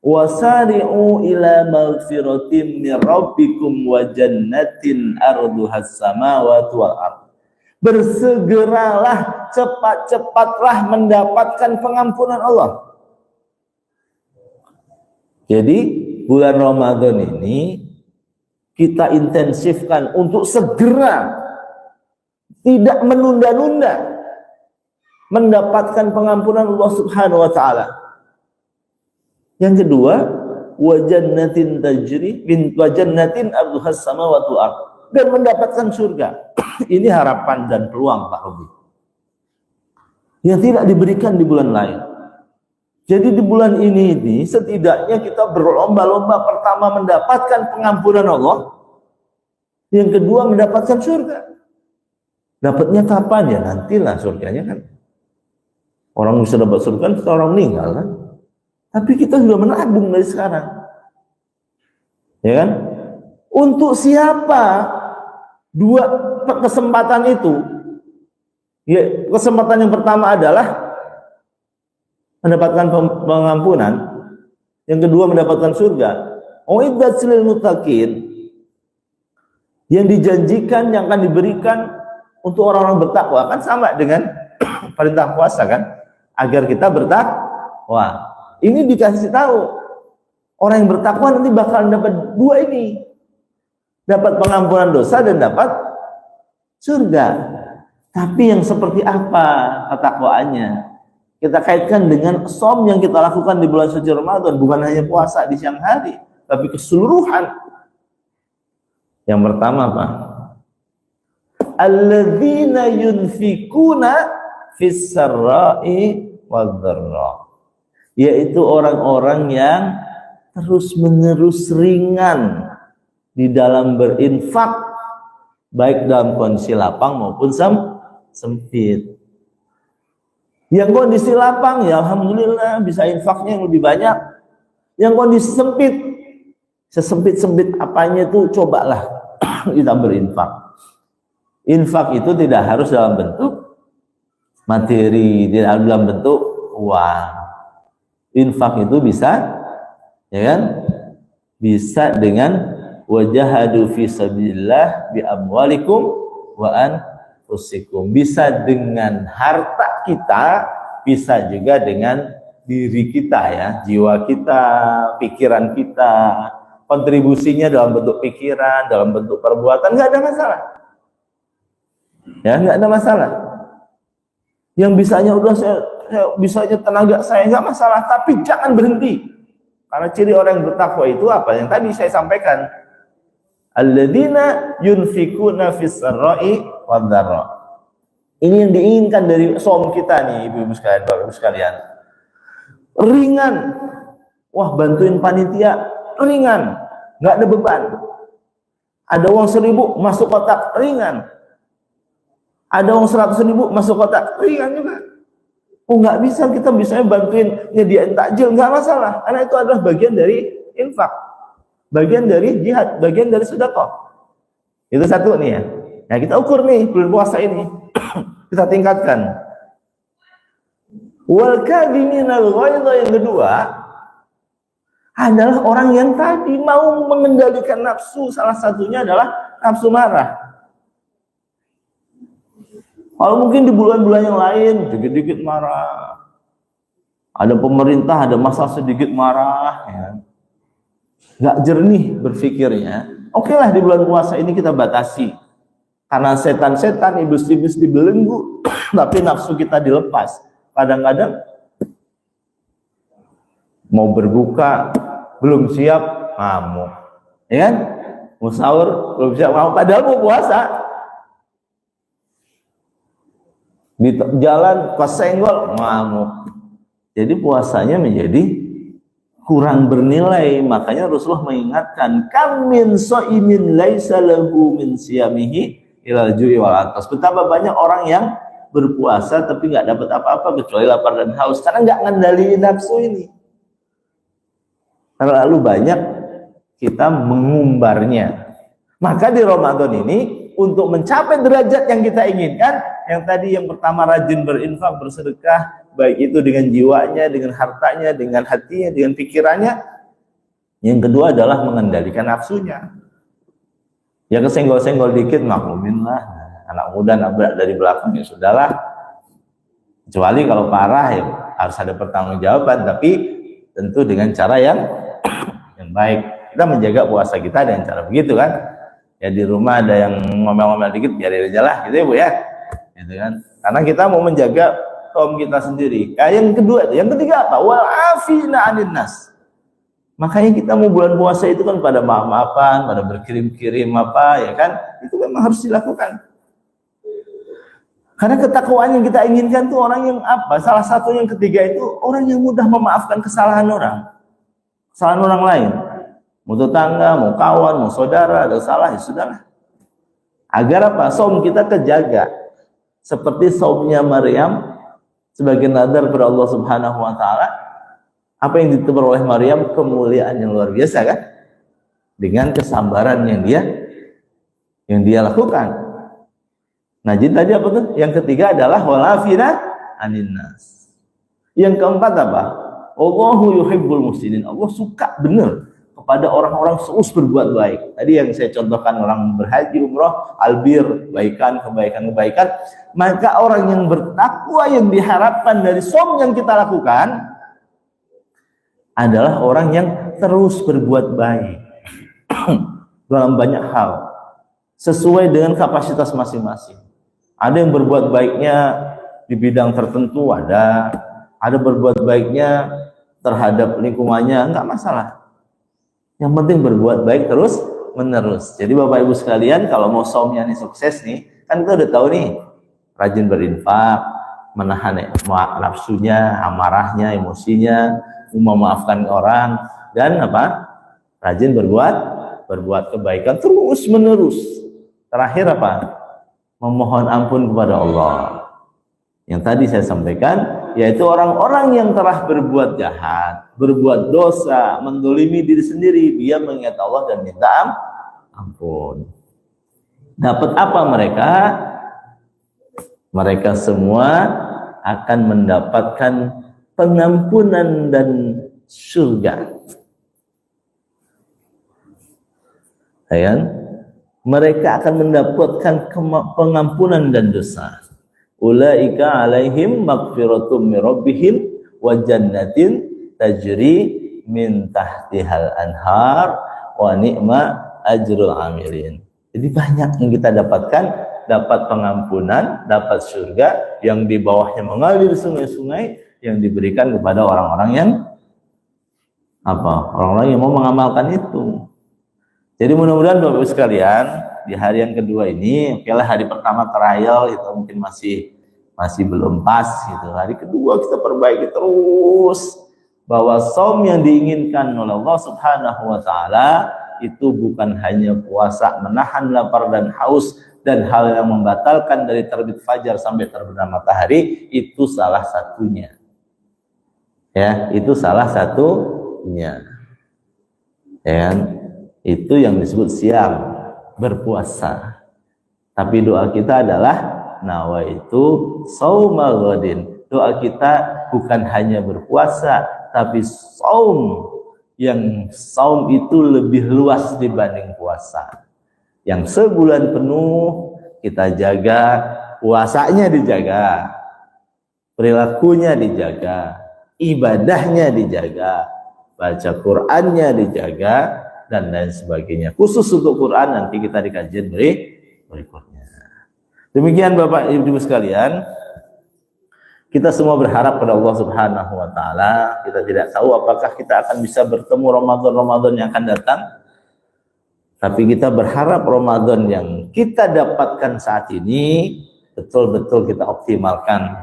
wasari'u ila maghfiratin min rabbikum wa jannatin arduhas samawati wal ardh. Bersegeralah, cepat-cepatlah mendapatkan pengampunan Allah. Jadi bulan Ramadan ini kita intensifkan untuk segera, tidak menunda-nunda, mendapatkan pengampunan Allah Subhanahu wa taala. Yang kedua, wa jannatin tajri min wa jannatin arduhas samawati wal ardh, dan mendapatkan surga. Ini harapan dan peluang Pak Robi yang tidak diberikan di bulan lain. Jadi di bulan ini setidaknya kita berlomba-lomba, pertama mendapatkan pengampunan Allah, yang kedua mendapatkan surga. Dapatnya kapan ya? Nantilah surganya kan. Orang bisa dapat surga setelah orang meninggal kan. Tapi kita sudah menabung dari sekarang. Ya kan? Untuk siapa dua kesempatan itu? Ya, kesempatan yang pertama adalah mendapatkan pengampunan, yang kedua mendapatkan surga. Uiddat lil muttaqin. Yang dijanjikan yang akan diberikan untuk orang-orang bertakwa kan sama dengan perintah puasa kan, agar kita bertakwa. Ini dikasih tahu orang yang bertakwa nanti bakal dapat dua ini, dapat pengampunan dosa dan dapat surga. Tapi yang seperti apa ketakwaannya? Kita kaitkan dengan som yang kita lakukan di bulan suci Ramadan, bukan hanya puasa di siang hari, tapi keseluruhan. Yang pertama apa? Alladzina yunfikuna fis sarra'i wadh-dharra, yaitu orang-orang yang terus-menerus ringan di dalam berinfak, baik dalam kondisi lapang maupun sempit. Yang kondisi lapang ya alhamdulillah bisa infaknya yang lebih banyak. Yang kondisi sempit, sesempit-sempit apanya itu cobalah kita berinfak. Infak itu tidak harus dalam bentuk materi, tidak dalam bentuk uang. Infak itu bisa, ya kan? Bisa dengan wajahadu fi sabilillah bi amwalikum wa anfusikum. Bisa dengan harta kita, bisa juga dengan diri kita ya, jiwa kita, pikiran kita, kontribusinya dalam bentuk pikiran, dalam bentuk perbuatan, nggak ada masalah. Ya, nggak ada masalah. Yang bisanya udah saya bisanya tenaga saya nggak masalah, tapi jangan berhenti. Karena ciri orang yang bertakwa itu apa? Yang tadi saya sampaikan. Alladzina yunfikuna fis sarra'i wadh-dharra. Ini yang diinginkan dari som kita nih, ibu-ibu sekalian, bapak-ibu sekalian. Ringan. Wah, bantuin panitia ringan, nggak ada beban. Ada uang 1.000 masuk kotak ringan. Ada uang 100.000 masuk kotak ringan juga. Oh, nggak bisa, kita bisanya bantuin nyediain takjil, nggak masalah, karena itu adalah bagian dari infak, bagian dari jihad, bagian dari sedekah. Itu satu nih ya. Nah, kita ukur nih bulan puasa ini. Kita tingkatkan. Wal kadhiminal ghaidha, yang kedua adalah orang yang tadi mau mengendalikan nafsu, salah satunya adalah nafsu marah. Kalau mungkin di bulan-bulan yang lain dikit-dikit marah, ada pemerintah, ada masa sedikit marah, ya. Nggak jernih berpikirnya. Oke lah, di bulan puasa ini kita batasi, karena setan-setan, iblis-iblis dibelenggu, tapi nafsu kita dilepas. Kadang-kadang mau berbuka belum siap ngamuk, ya kan? Mau sahur belum siap ngamuk, padahal mau puasa. Di jalan kesenggol ngamuk. Jadi puasanya menjadi kurang bernilai. Makanya Rasulullah mengingatkan, kam min shaimin laisa lahu min siyamihi ilal ju'i wal atas. Betapa banyak orang yang berpuasa tapi nggak dapat apa-apa kecuali lapar dan haus, karena nggak ngendaliin nafsu ini. Terlalu banyak kita mengumbarnya. Maka di Ramadan ini, untuk mencapai derajat yang kita inginkan, yang tadi yang pertama rajin berinfak, bersedekah, baik itu dengan jiwanya, dengan hartanya, dengan hatinya, dengan pikirannya. Yang kedua adalah mengendalikan nafsunya. Ya kesenggol-senggol dikit, maklumin lah. Anak muda nabrak dari belakang, ya sudahlah. Kecuali kalau parah ya harus ada pertanggungjawaban, tapi tentu dengan cara yang baik. Kita menjaga puasa kita dengan cara begitu kan. Ya di rumah ada yang ngomel-ngomel dikit, biarin aja lah gitu ya Bu ya. Gitu kan. Karena kita mau menjaga kaum kita sendiri. Yang kedua itu, yang ketiga apa? Wal afina 'anil nas. Makanya kita mau bulan puasa itu kan pada maaf-maafan, pada berkirim-kirim apa ya kan? Itu memang harus dilakukan. Karena ketakwaan yang kita inginkan tuh orang yang apa? Salah satu yang ketiga itu orang yang mudah memaafkan kesalahan orang. Kesalahan orang lain. Mau tetangga, mau kawan, mau saudara, ada salah, ya sudahlah. Agar apa? Saum kita terjaga. Seperti saumnya Maryam sebagai nadar kepada Allah Subhanahu wa taala. Apa yang diperoleh Maryam? Kemuliaan yang luar biasa kan? Dengan kesabaran yang dia lakukan. Nah, jadi tadi apa tuh? Yang ketiga adalah walafina anin nas. Yang keempat apa? Allahu yuhibbul muhsinin. Allah suka benar kepada orang-orang terus berbuat baik. Tadi yang saya contohkan orang berhaji umroh, albir, kebaikan. Maka orang yang bertakwa yang diharapkan dari som yang kita lakukan adalah orang yang terus berbuat baik dalam banyak hal sesuai dengan kapasitas masing-masing. Ada yang berbuat baiknya di bidang tertentu, ada berbuat baiknya terhadap lingkungannya, enggak masalah. Yang penting berbuat baik terus menerus. Jadi Bapak Ibu sekalian, kalau mau somnya nih sukses nih, kan kita udah tahu nih, rajin berinfak, menahan nafsunya, amarahnya, emosinya, memaafkan orang, dan apa? Rajin berbuat kebaikan terus menerus. Terakhir apa? Memohon ampun kepada Allah. Yang tadi saya sampaikan, yaitu orang-orang yang telah berbuat jahat, berbuat dosa, mendolimi diri sendiri, dia mengingat Allah dan minta ampun. Dapat apa mereka? Mereka semua akan mendapatkan pengampunan dan surga. Mereka akan mendapatkan pengampunan dan dosa. Ulaika alaihim maghfiratum min rabbihim wa jannatin tajri min tahtihal anhar wa ni'ma ajrul amilin. Jadi banyak yang kita dapatkan, dapat pengampunan, dapat surga yang di bawahnya mengalir sungai-sungai yang diberikan kepada orang-orang yang orang-orang yang mau mengamalkan itu. Jadi mudah-mudahan Bapak Ibu sekalian, di hari yang kedua ini, okelah hari pertama trial itu mungkin masih belum pas gitu. Hari kedua kita perbaiki terus bahwa shaum yang diinginkan oleh Allah Subhanahu wa taala itu bukan hanya puasa menahan lapar dan haus dan hal yang membatalkan dari terbit fajar sampai terbenam matahari, itu salah satunya. Ya, itu salah satunya. Itu yang disebut siam, berpuasa. Tapi doa kita adalah nawaitu shauma ghadin. Doa kita bukan hanya berpuasa, tapi shaum itu lebih luas dibanding puasa. Yang sebulan penuh kita jaga, puasanya dijaga, perilakunya dijaga, ibadahnya dijaga, baca Qur'annya dijaga, dan lain sebagainya. Khusus untuk Quran nanti kita di kajian berikutnya. Demikian Bapak Ibu sekalian, kita semua berharap pada Allah Subhanahu wa taala. Kita tidak tahu apakah kita akan bisa bertemu Ramadan yang akan datang. Tapi kita berharap Ramadan yang kita dapatkan saat ini betul-betul kita optimalkan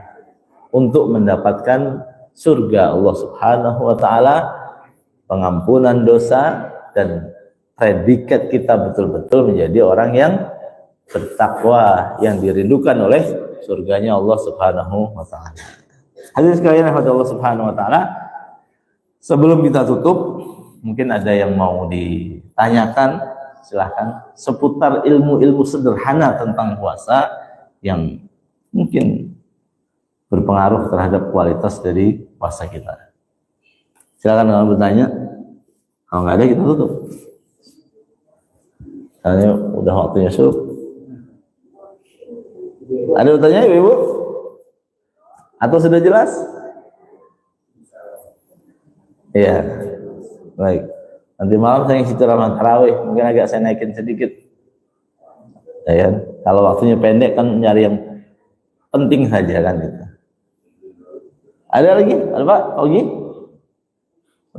untuk mendapatkan surga Allah Subhanahu wa taala, pengampunan dosa, dan predikat kita betul-betul menjadi orang yang bertakwa, yang dirindukan oleh surganya Allah Subhanahu wa taala. Hadirin sekalian rahmat Allah Subhanahu wa taala, sebelum kita tutup, mungkin ada yang mau ditanyakan, silahkan, seputar ilmu-ilmu sederhana tentang puasa yang mungkin berpengaruh terhadap kualitas dari puasa kita. Silakan kalau bertanya. Kalau nggak ada kita tutup. Karena udah waktunya suruh. Ada bertanya Ibu? Atau sudah jelas? Iya. Baik. Nanti malam saya ngisi ceramah tarawih, mungkin agak saya naikin sedikit. Ya, kalau waktunya pendek kan nyari yang penting saja kan gitu. Ada lagi? Ada Pak? Ogi?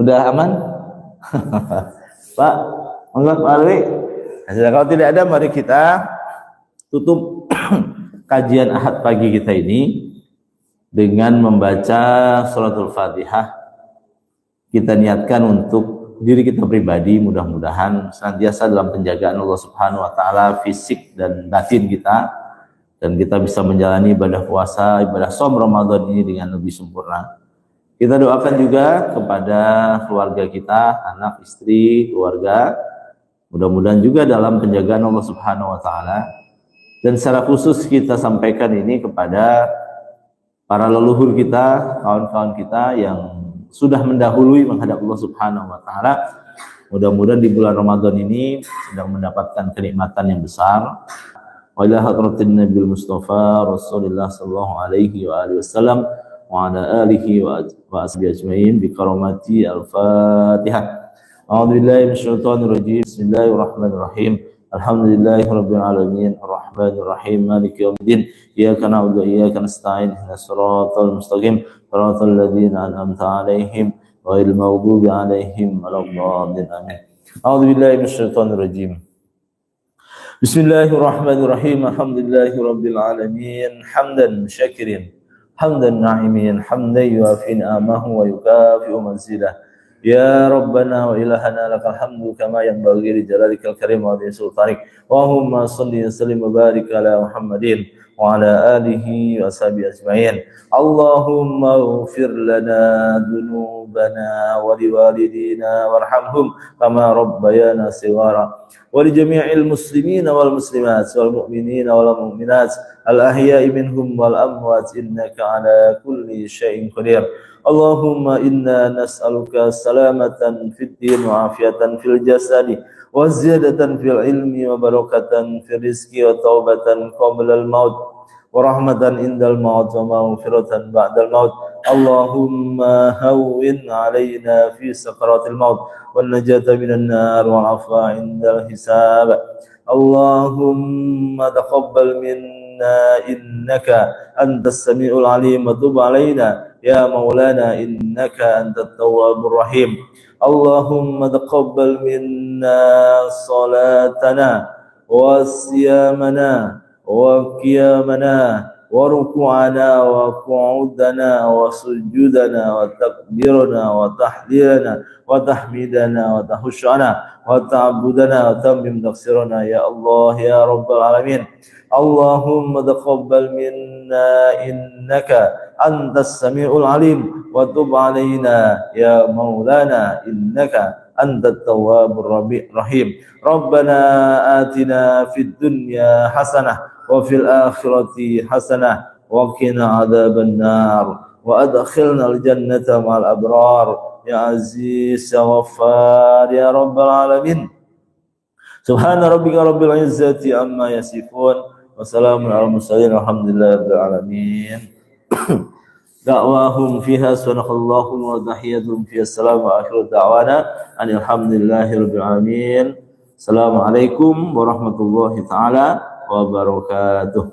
Udah aman? Pak, enggak Pak Alwi. Kalau tidak ada, mari kita tutup kajian Ahad pagi kita ini dengan membaca suratul Fatihah. Kita niatkan untuk diri kita pribadi, mudah-mudahan senantiasa dalam penjagaan Allah Subhanahu wa taala fisik dan batin kita, dan kita bisa menjalani ibadah puasa, ibadah shaum Ramadan ini dengan lebih sempurna. Kita doakan juga kepada keluarga kita, anak, istri, keluarga, mudah-mudahan juga dalam penjagaan Allah Subhanahu wa taala. Dan secara khusus kita sampaikan ini kepada para leluhur kita, kawan-kawan kita yang sudah mendahului menghadap Allah Subhanahu wa taala. Mudah-mudahan di bulan Ramadan ini sedang mendapatkan kenikmatan yang besar. Wa ila hadratin Nabil Mustafa Rasulullah sallallahu alaihi wa alihi wasallam wa ala alihi wa ashabihi ajmain bi karamati al-Fatihah. A'udzu billahi minasyaitonir rajim. Bismillahirrahmanirrahim. Alhamdulillahi rabbil alamin arrahmanir rahim maliki yaumiddin iyyaka na'budu wa iyyaka nasta'in ihdinas siratal mustaqim siratal ladzina an'amta 'alaihim ghairil maghdubi 'alaihim waladdallin amin. A'udzu billahi minasyaitonir rajim. Bismillahirrahmanirrahim. Alhamdulillahi rabbil alamin hamdan syakirin hamdan na'imin hamdan yuafi ni'amahu wa yukafi'u mazidah. Ya Rabbana wa ilahana lakal hamdu kama yanbaghi li jalalikal karim wa li sultanik. Allahumma shalli wa sallim wa barik ala Muhammadin wa ala alihi wa sahbihi ajma'in. Allahumma ighfir lana dhunubana wa liwalidina warhamhum kama rabbayana shighara. Wa li jami'il muslimina wal muslimat wal mu'minina wal mu'minat al ahya'i minhum wal amwat innaka ala kulli syai'in qadir. Allahumma inna nas'aluka salamatan fid din wa afiatan fil jasadi wa ziyadatan fil ilmi wa barakatan fil rizqi wa taubatan qabla al maut wa rahmatan indal maut wa maghfiratan ba'dal maut. Allahumma hawwin alaina fi sakaratil maut wan najata minan nar wal afwa indal hisab. Allahumma taqabbal minna innaka antas samiul alim wa tub alaina ya maulana innaka antat tawwabur rahim. Allahumma taqabbal minna salatana wa siyamana wa qiyamana wa ruku'ana wa qu'udana wa sujudana wa takbirana wa tahlilana wa tahmidana wa tahushana wa ta'budana wa tammim taqsirana ya Allah ya rabbal alamin. Allahumma taqabbal minna innaka antas samiul alim wa tub alaina ya maulana innaka antat tawwabur rahim. Rabbana atina fid dunya hasanah wa fil akhirati hasanah wa qina adzaban nar wa adkhilna al jannata ma'al abrar ya aziz ya ghaffar ya rabbal alamin. Subhana rabbika rabbil izzati amma yasifun wa salamun alal mursalin walhamdulillahi rabbil alamin. Da'wahum fiha subhanakallahu wa tahiyyatuhum fiha assalamu akhiru da'wana alhamdulillahi rabbil alamin. Assalamualaikum warahmatullahi taala wabarakatuh.